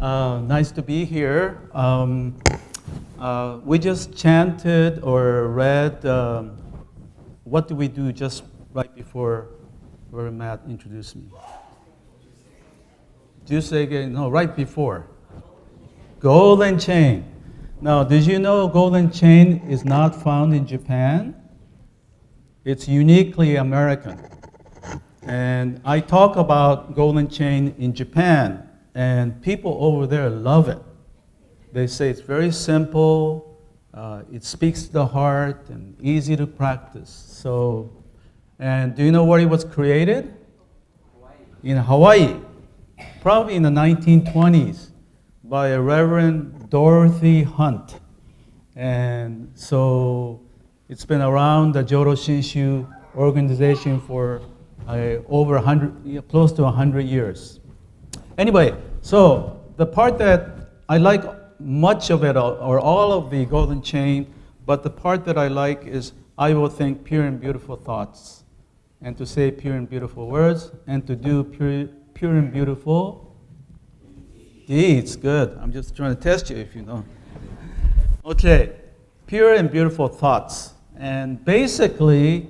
Nice to be here. We just chanted or read, what do we do just right before Reverend Matt introduced me? Do you say again? No, right before. Golden chain. Now, did you know golden chain is not found in Japan? It's uniquely American. And I talk about golden chain in Japan, and people over there love it. They say it's very simple, it speaks to the heart, and easy to practice. So, and do you know where it was created? Hawaii. In Hawaii, probably in the 1920s, by a Reverend Dorothy Hunt. And so it's been around the Jodo Shinshu organization for over 100, close to 100 years. Anyway, so the part that I like much of it, or all of the golden chain, but the part that I like is I will think pure and beautiful thoughts, and to say pure and beautiful words, and to do pure and beautiful deeds. Good. I'm just trying to test you if you know. Okay, pure and beautiful thoughts. And basically,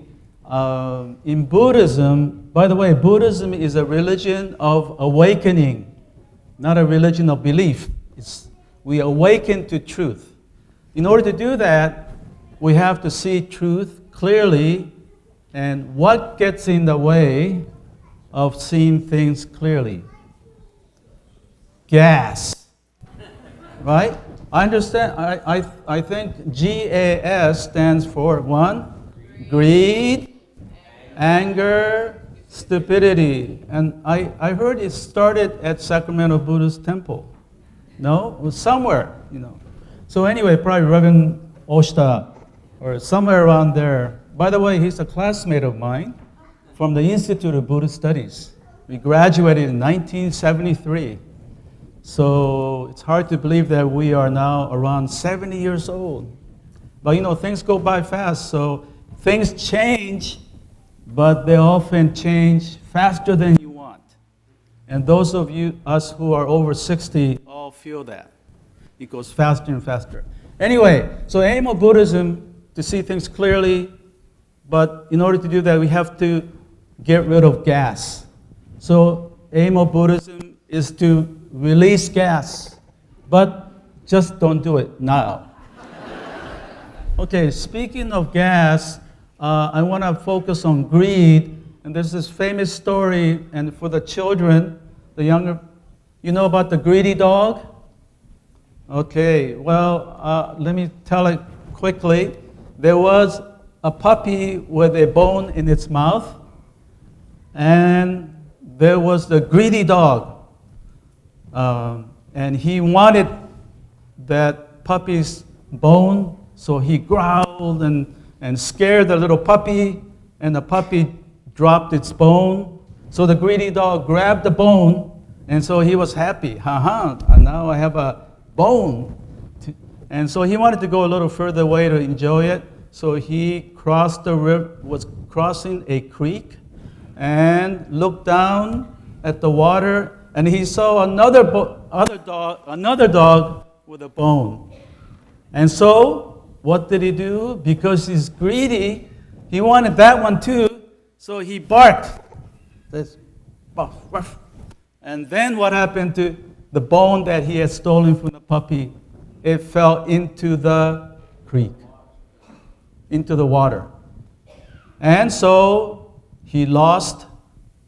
in Buddhism, by the way, Buddhism is a religion of awakening, not a religion of belief. We awaken to truth. In order to do that, we have to see truth clearly, and what gets in the way of seeing things clearly? Gas, right? I understand. I think GAS stands for one, greed, anger, stupidity. And I heard it started at Sacramento Buddhist Temple. No? It was somewhere, So anyway, probably Reverend Oshita, or somewhere around there. By the way, he's a classmate of mine from the Institute of Buddhist Studies. We graduated in 1973. So it's hard to believe that we are now around 70 years old. But things go by fast, so things change, but they often change faster than you want. And those of us who are over 60 all feel that. It goes faster and faster. Anyway, so aim of Buddhism, to see things clearly, but in order to do that, we have to get rid of gas. So aim of Buddhism is to release gas, but just don't do it now. Okay, speaking of gas, I want to focus on greed. And there's this famous story, and for the children, the younger, you know about the greedy dog? Okay, well, let me tell it quickly. There was a puppy with a bone in its mouth, and there was the greedy dog. And he wanted that puppy's bone, so he growled and scared the little puppy, and the puppy dropped its bone. So the greedy dog grabbed the bone, and so he was happy. And now I have a bone. And so he wanted to go a little further away to enjoy it. So he crossed the river, was crossing a creek, and looked down at the water, and he saw another dog with a bone. And so, what did he do? Because he's greedy, he wanted that one too, so he barked. And then what happened to the bone that he had stolen from the puppy? It fell into the creek, into the water. And so, he lost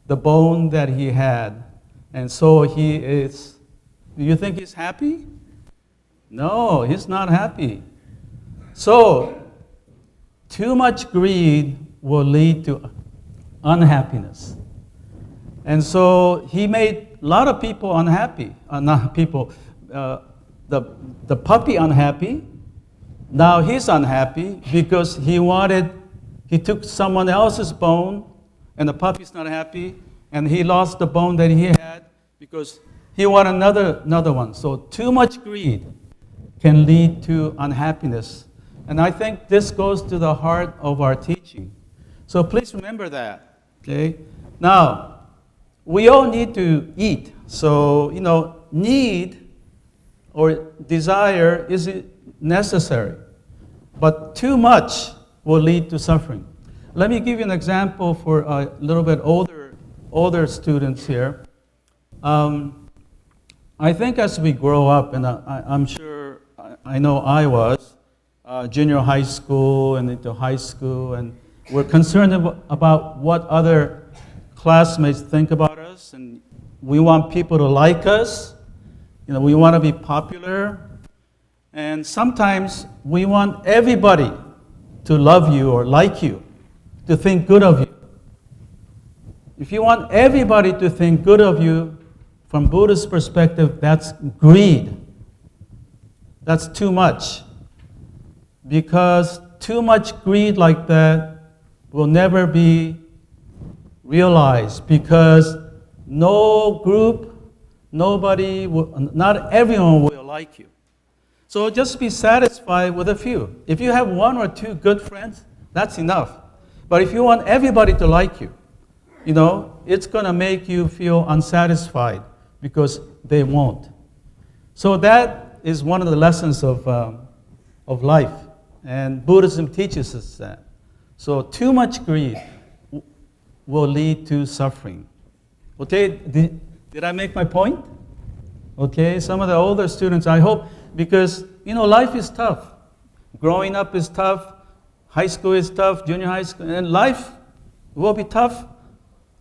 the bone that he had. And so he is, do you think he's happy? No, he's not happy. So, too much greed will lead to unhappiness. And so he made a lot of people unhappy. Not people, the puppy unhappy. Now he's unhappy because he took someone else's bone, and the puppy's not happy. And he lost the bone that he had because he wanted another one. So too much greed can lead to unhappiness. And I think this goes to the heart of our teaching. So please remember that. Okay? Now, we all need to eat. So, need or desire is necessary, but too much will lead to suffering. Let me give you an example for a little bit older students here. I think as we grow up, and I'm sure, I know I was, junior high school and into high school, and we're concerned about what other classmates think about us, and we want people to like us. We want to be popular, and sometimes we want everybody to love you or like you, to think good of you. If you want everybody to think good of you, from Buddhist perspective, that's greed. That's too much. Because too much greed like that will never be realized, because no group, not everyone will like you. So just be satisfied with a few. If you have one or two good friends, that's enough. But if you want everybody to like you, it's going to make you feel unsatisfied, because they won't. So that is one of the lessons of life. And Buddhism teaches us that. So too much greed will lead to suffering. Okay, did I make my point? Okay, some of the older students, I hope, because, life is tough. Growing up is tough. High school is tough, junior high school, and life will be tough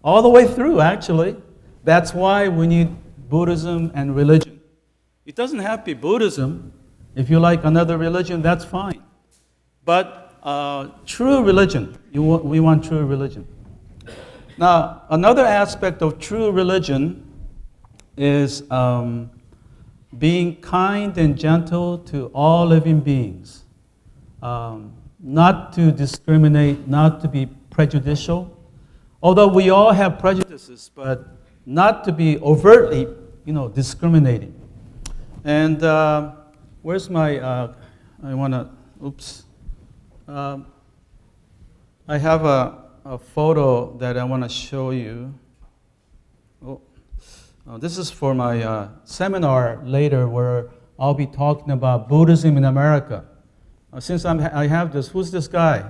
all the way through, actually. That's why we need Buddhism and religion. It doesn't have to be Buddhism. If you like another religion, that's fine. But true religion, we want true religion. Now, another aspect of true religion is being kind and gentle to all living beings. Not to discriminate, not to be prejudicial. Although we all have prejudices, but not to be overtly, discriminating. And where's my, I have a photo that I want to show you. This is for my seminar later, where I'll be talking about Buddhism in America. Since I have this, who's this guy?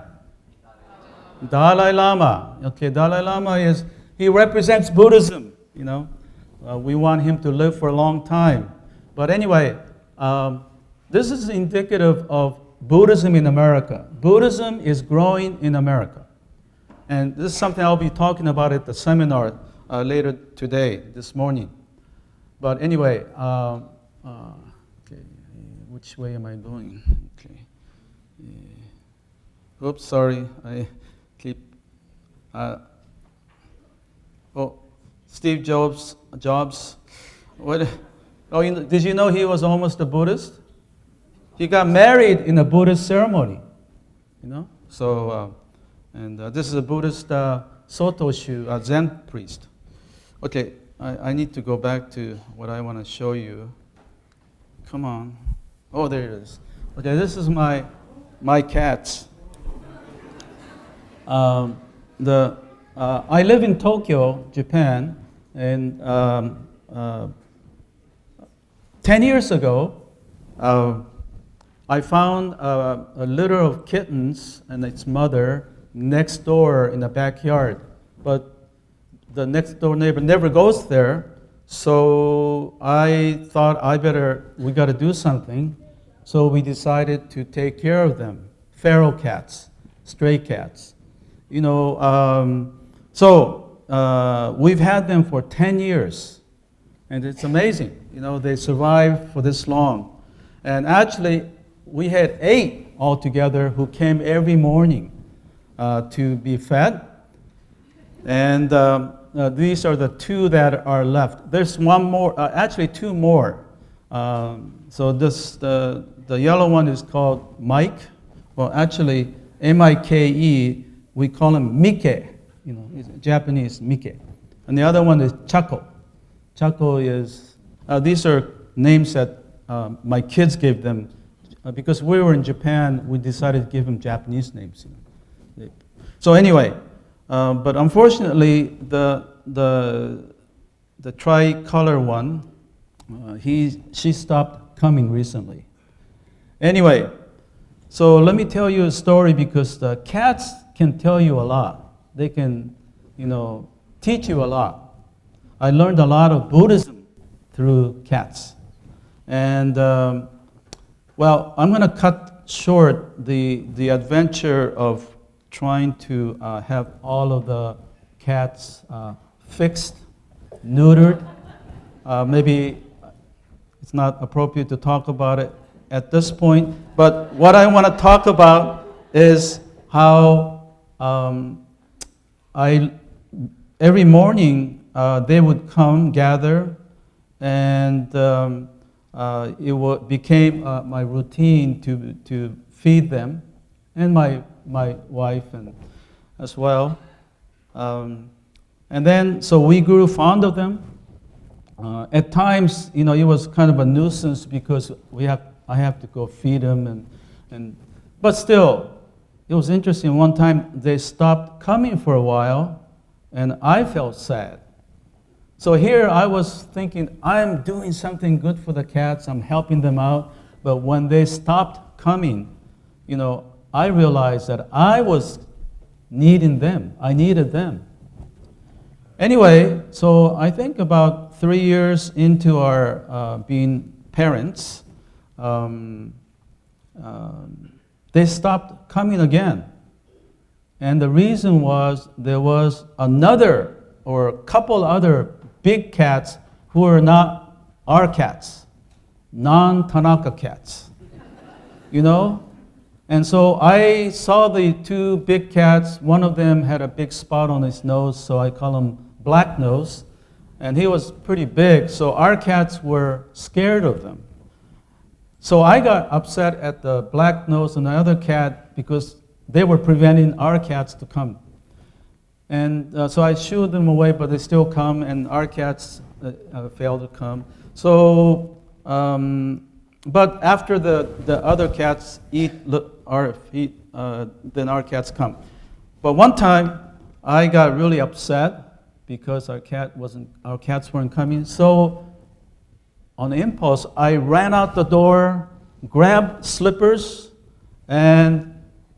Dalai Lama. Okay, Dalai Lama he represents Buddhism, we want him to live for a long time. But anyway, this is indicative of Buddhism in America. Buddhism is growing in America. And this is something I'll be talking about at the seminar later today, this morning. But anyway, okay, which way am I going? Okay. Oops, sorry, I keep. Steve Jobs. What? Did you know he was almost a Buddhist? He got married in a Buddhist ceremony, So, this is a Buddhist Sotoshu, Zen priest. Okay, I need to go back to what I want to show you. Come on. Oh, there it is. Okay, this is my cats. I live in Tokyo, Japan, and 10 years ago, I found a litter of kittens and its mother next door in the backyard. But the next door neighbor never goes there, so I thought we got to do something. So we decided to take care of them, feral cats, stray cats. So we've had them for 10 years, and it's amazing. They survived for this long. And actually, we had 8 altogether who came every morning to be fed. And these are the 2 that are left. There's one more, actually 2 more. So the yellow one is called Mike. Well, actually, M-I-K-E, we call him Mike. It's Japanese Mike. And the other one is Chako. Chako is, these are names that my kids gave them. Because we were in Japan, we decided to give them Japanese names. So anyway, but unfortunately, the tricolor one, she stopped coming recently. Anyway, so let me tell you a story because the cats can tell you a lot. They can, teach you a lot. I learned a lot of Buddhism through cats. And, well, I'm going to cut short the adventure of trying to have all of the cats fixed, neutered. Maybe it's not appropriate to talk about it at this point, but what I want to talk about is how every morning they would come, gather, and became my routine to feed them, and my wife and as well. And then, so we grew fond of them. At times, it was kind of a nuisance because I have to go feed them, but still, it was interesting. One time they stopped coming for a while, and I felt sad. So here I was thinking, I'm doing something good for the cats, I'm helping them out, but when they stopped coming, I realized that I was needing them. I needed them. Anyway, so I think about 3 years into our being parents, they stopped coming again. And the reason was there was another or a couple other big cats who were not our cats, non-Tanaka cats, And so I saw the two big cats. One of them had a big spot on his nose, so I call him Black Nose. And he was pretty big, so our cats were scared of them. So I got upset at the Black Nose and the other cat because they were preventing our cats to come. And so I shooed them away, but they still come, and our cats failed to come. So, but after the other cats eat our feet, then our cats come. But one time, I got really upset because our cats weren't coming. So, on impulse, I ran out the door, grabbed slippers, and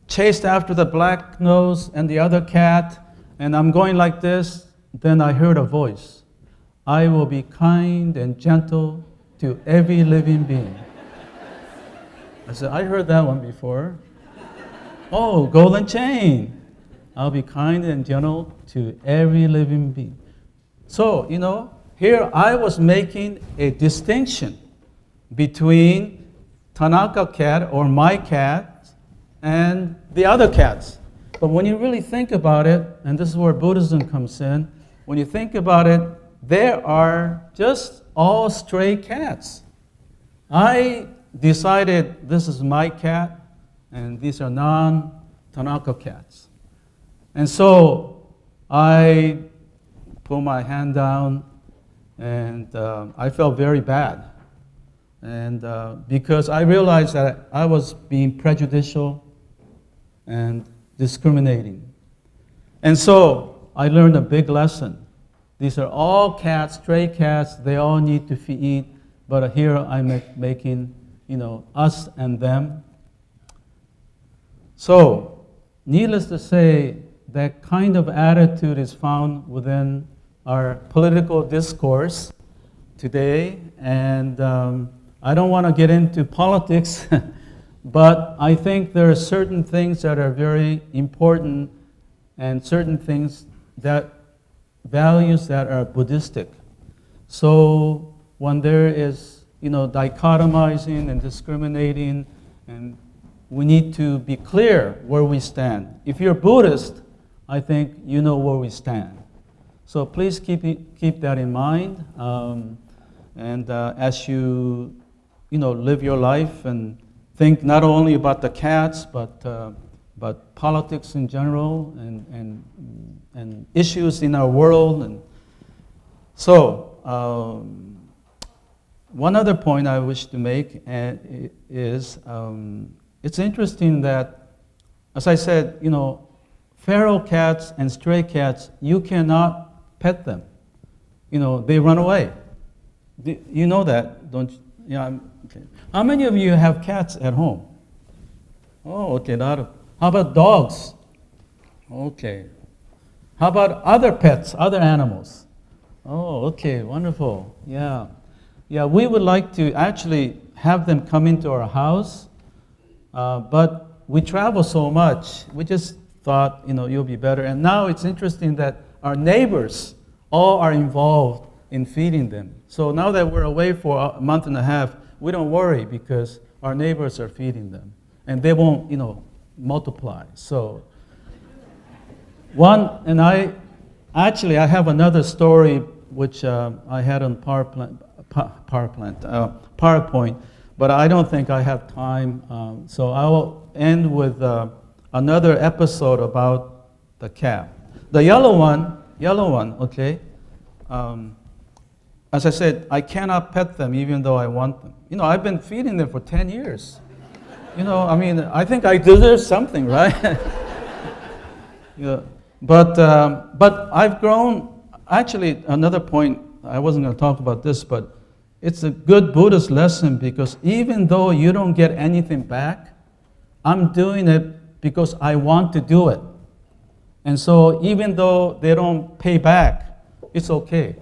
chased after the Black Nose and the other cat. And I'm going like this. Then I heard a voice. I will be kind and gentle to every living being. I said, I heard that one before. Oh, golden chain. I'll be kind and gentle to every living being. So, here I was making a distinction between Tanaka cat or my cat and the other cats. But when you really think about it, and this is where Buddhism comes in, when you think about it, there are just all stray cats. I decided this is my cat, and these are non-Tanaka cats. And so I put my hand down, and I felt very bad. And because I realized that I was being prejudicial and discriminating. And so I learned a big lesson. These are all cats, stray cats, they all need to eat, but here I'm making, us and them. So, needless to say, that kind of attitude is found within our political discourse today, and I don't want to get into politics, but I think there are certain things that are very important and certain things that values that are Buddhistic. So when there is, dichotomizing and discriminating, and we need to be clear where we stand. If you're Buddhist, I think you know where we stand. So please keep that in mind, and as you, live your life and think not only about the cats, but politics in general and issues in our world. And so, one other point I wish to make is it's interesting that, as I said, feral cats and stray cats, you cannot pet them. They run away. You know that, don't you? Yeah. Okay. How many of you have cats at home? Oh, okay. How about dogs? Okay. How about other pets, other animals? Oh, okay. Wonderful. Yeah. Yeah, we would like to actually have them come into our house, but we travel so much. We just thought, you'll be better. And now it's interesting that our neighbors all are involved in feeding them. So now that we're away for a month and a half, we don't worry because our neighbors are feeding them. And they won't, multiply. So I have another story which I had on PowerPoint, but I don't think I have time. So I will end with another episode about the cat. The yellow one, okay. As I said, I cannot pet them even though I want them. I've been feeding them for 10 years. I think I deserve something, right? Yeah. But I've grown. Actually, another point, I wasn't going to talk about this, but it's a good Buddhist lesson because even though you don't get anything back, I'm doing it because I want to do it. And so even though they don't pay back, it's okay.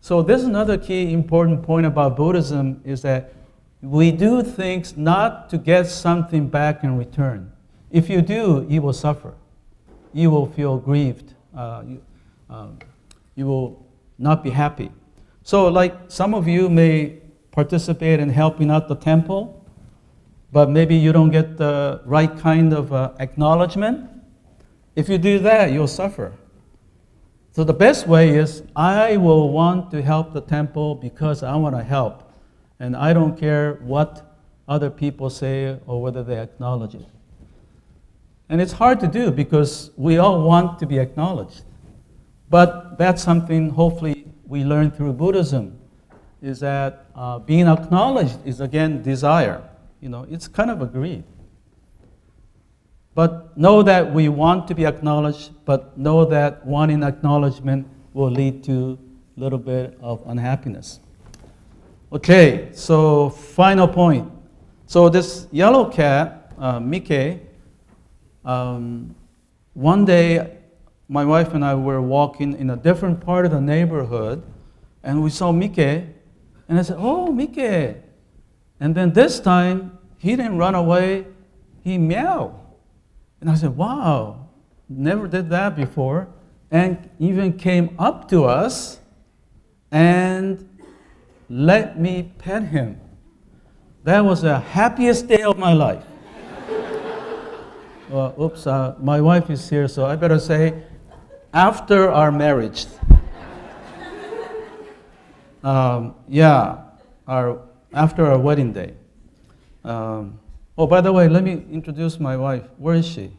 So this is another key important point about Buddhism is that we do things not to get something back in return. If you do, you will suffer. You will feel grieved. You will not be happy. So like some of you may participate in helping out the temple, but maybe you don't get the right kind of acknowledgement. If you do that, you'll suffer. So the best way is I will want to help the temple because I want to help. And I don't care what other people say or whether they acknowledge it. And it's hard to do because we all want to be acknowledged. But that's something hopefully we learn through Buddhism, is that being acknowledged is again desire. It's kind of a greed. But know that we want to be acknowledged, but know that wanting acknowledgement will lead to a little bit of unhappiness. Okay, so final point. So this yellow cat, Mickey, one day my wife and I were walking in a different part of the neighborhood, and we saw Mickey, and I said, "Oh, Mickey!" And then this time, he didn't run away, he meowed. And I said, "Wow, never did that before," and even came up to us and let me pet him. That was the happiest day of my life. My wife is here, so I better say, after our marriage. After our wedding day. By the way, let me introduce my wife. Where is she?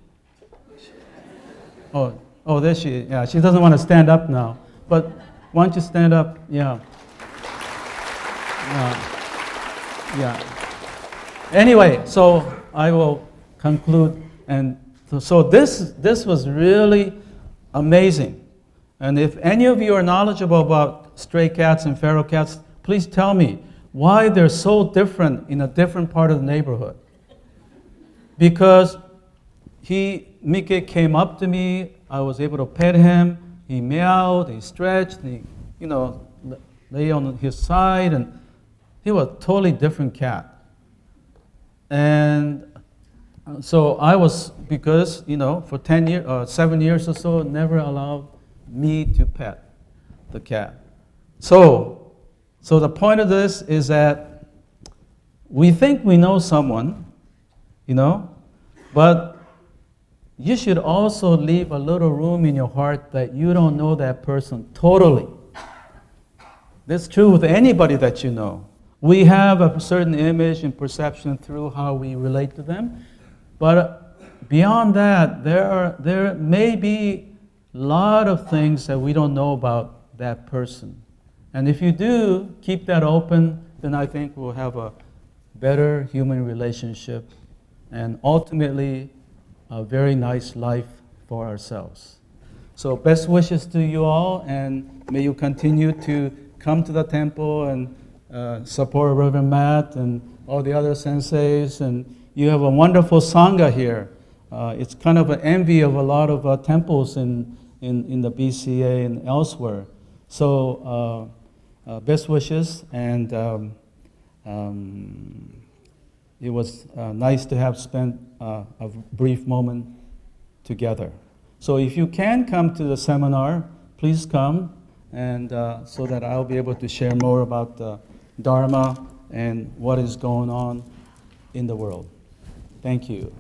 There she is. Yeah, she doesn't want to stand up now. But why don't you stand up? Yeah. Anyway, so I will conclude. And so this was really amazing. And if any of you are knowledgeable about stray cats and feral cats, please tell me why they're so different in a different part of the neighborhood. Because Mickey came up to me, I was able to pet him, he meowed, he stretched, he, lay on his side, and he was a totally different cat. And so I was, because, for 7 years or so, never allowed me to pet the cat. So the point of this is that we think we know someone, but you should also leave a little room in your heart that you don't know that person totally. That's true with anybody that you know. We have a certain image and perception through how we relate to them, but beyond that, there may be a lot of things that we don't know about that person. And if you do keep that open, then I think we'll have a better human relationship and ultimately a very nice life for ourselves. So best wishes to you all, and may you continue to come to the temple and support Reverend Matt and all the other senseis, and you have a wonderful sangha here. It's kind of an envy of a lot of temples in the BCA and elsewhere. So best wishes, and it was nice to have spent a brief moment together. So if you can come to the seminar, please come, and so that I'll be able to share more about the Dharma and what is going on in the world. Thank you.